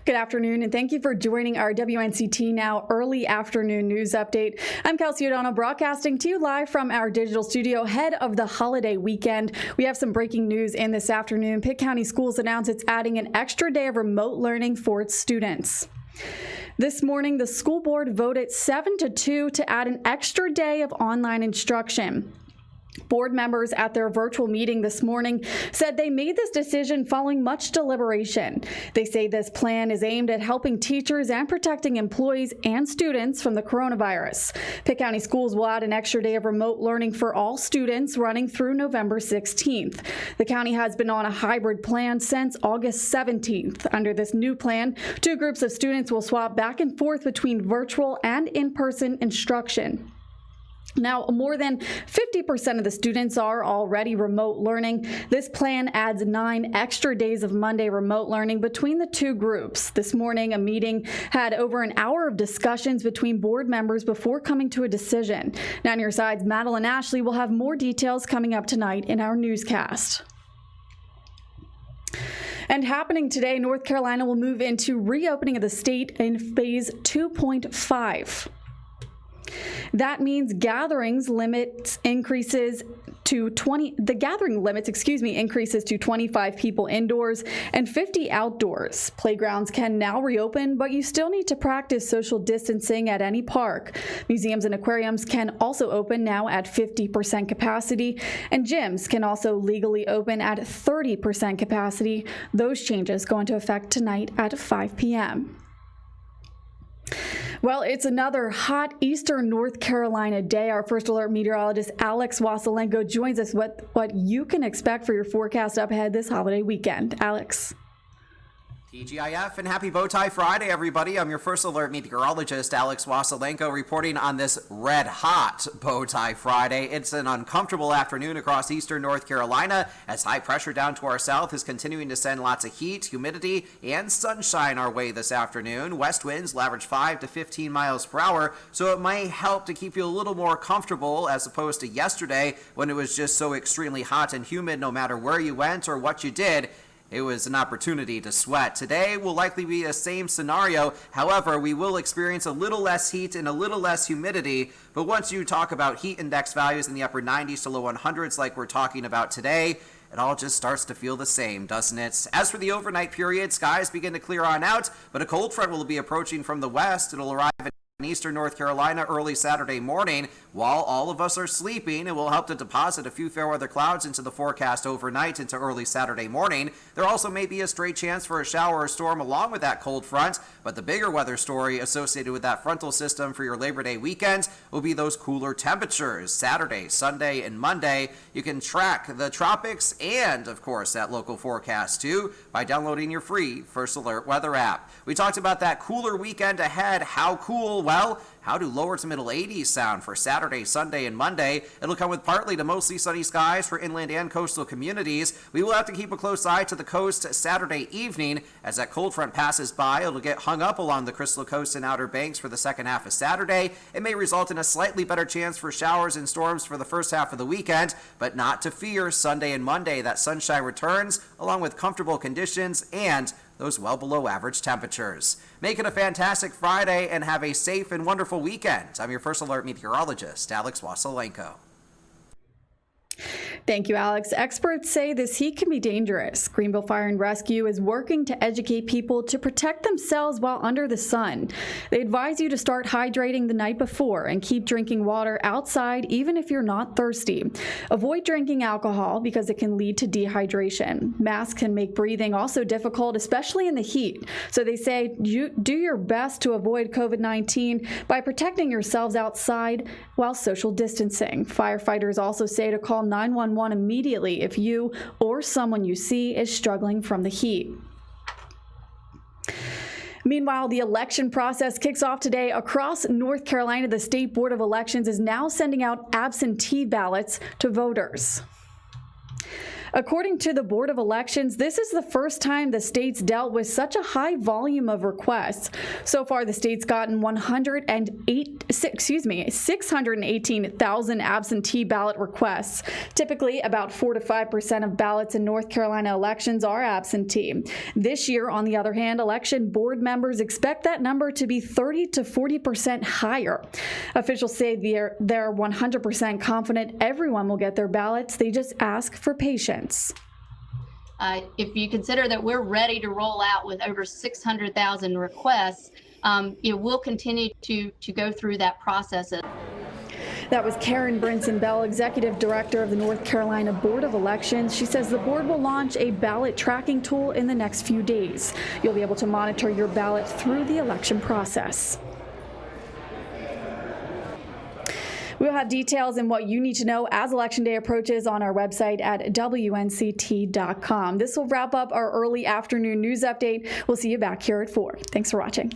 Good afternoon, and thank you for joining our WNCT Now early afternoon news update. I'm Kelsey O'Donnell, broadcasting to you live from our digital studio ahead of the holiday weekend. We have some breaking news in this afternoon. Pitt County Schools announced it's adding an extra day of remote learning for its students. This morning, the school board voted 7-2 to add an extra day of online instruction. Board members at their virtual meeting this morning said they made this decision following much deliberation. They say this plan is aimed at helping teachers and protecting employees and students from the coronavirus. Pitt County Schools will add an extra day of remote learning for all students running through November 16th. The county has been on a hybrid plan since August 17th. Under this new plan, two groups of students will swap back and forth between virtual and in-person instruction. Now, more than 50% of the students are already remote learning. This plan adds 9 extra days of Monday remote learning between the two groups. This morning, a meeting had over an hour of discussions between board members before coming to a decision. 9 Your Side's Madeline Ashley will have more details coming up tonight in our newscast. And happening today, North Carolina will move into reopening of the state in phase 2.5. That means the gathering limits increases to 25 people indoors and 50 outdoors. Playgrounds can now reopen, but you still need to practice social distancing at any park. Museums and aquariums can also open now at 50% capacity, and gyms can also legally open at 30% capacity. Those changes go into effect tonight at 5 p.m. Well, it's another hot Eastern North Carolina day. Our first alert meteorologist Alex Wasilenko joins us with what you can expect for your forecast up ahead this holiday weekend. Alex. TGIF and happy Bowtie Friday, everybody. I'm your first alert meteorologist, Alex Wasilenko, reporting on this red-hot Bowtie Friday. It's an uncomfortable afternoon across eastern North Carolina as high pressure down to our south is continuing to send lots of heat, humidity, and sunshine our way this afternoon. West winds will average 5 to 15 miles per hour, so it may help to keep you a little more comfortable as opposed to yesterday when it was just so extremely hot and humid no matter where you went or what you did. It was an opportunity to sweat. Today will likely be the same scenario. However, we will experience a little less heat and a little less humidity. But once you talk about heat index values in the upper 90s to low 100s like we're talking about today, it all just starts to feel the same, doesn't it? As for the overnight period, skies begin to clear on out, but a cold front will be approaching from the west. It'll arrive in eastern North Carolina early Saturday morning. While all of us are sleeping, it will help to deposit a few fair weather clouds into the forecast overnight into early Saturday morning. There also may be a stray chance for a shower or storm along with that cold front, but the bigger weather story associated with that frontal system for your Labor Day weekend will be those cooler temperatures. Saturday, Sunday, and Monday, you can track the tropics and, of course, that local forecast too by downloading your free First Alert weather app. We talked about that cooler weekend ahead. How cool? Well, how do lower to middle 80s sound for Saturday, Sunday, and Monday? It'll come with partly to mostly sunny skies for inland and coastal communities. We will have to keep a close eye to the coast Saturday evening as that cold front passes by. It'll get hung up along the Crystal Coast and Outer Banks for the second half of Saturday. It may result in a slightly better chance for showers and storms for the first half of the weekend, but not to fear. Sunday and Monday, that sunshine returns along with comfortable conditions and those well below average temperatures. Make it a fantastic Friday and have a safe and wonderful weekend. I'm your First Alert meteorologist, Alex Wasilenko. Thank you, Alex. Experts say this heat can be dangerous. Greenville Fire and Rescue is working to educate people to protect themselves while under the sun. They advise you to start hydrating the night before and keep drinking water outside even if you're not thirsty. Avoid drinking alcohol because it can lead to dehydration. Masks can make breathing also difficult, especially in the heat. So they say you do your best to avoid COVID-19 by protecting yourselves outside while social distancing. Firefighters also say to call 911 immediately if you or someone you see is struggling from the heat. Meanwhile, the election process kicks off today across North Carolina. The State Board of Elections is now sending out absentee ballots to voters. According to the Board of Elections, this is the first time the state's dealt with such a high volume of requests. So far, the state's gotten 618,000 absentee ballot requests. Typically, about 4 to 5% of ballots in North Carolina elections are absentee. This year, on the other hand, election board members expect that number to be 30 to 40% higher. Officials say they're 100% confident everyone will get their ballots. They just ask for patience. If you consider that we're ready to roll out with over 600,000 requests, it will continue to go through that process. That was Karen Brinson-Bell, Executive Director of the North Carolina Board of Elections. She says the board will launch a ballot tracking tool in the next few days. You'll be able to monitor your ballot through the election process. We'll have details and what you need to know as Election Day approaches on our website at WNCT.com. This will wrap up our early afternoon news update. We'll see you back here at 4. Thanks for watching.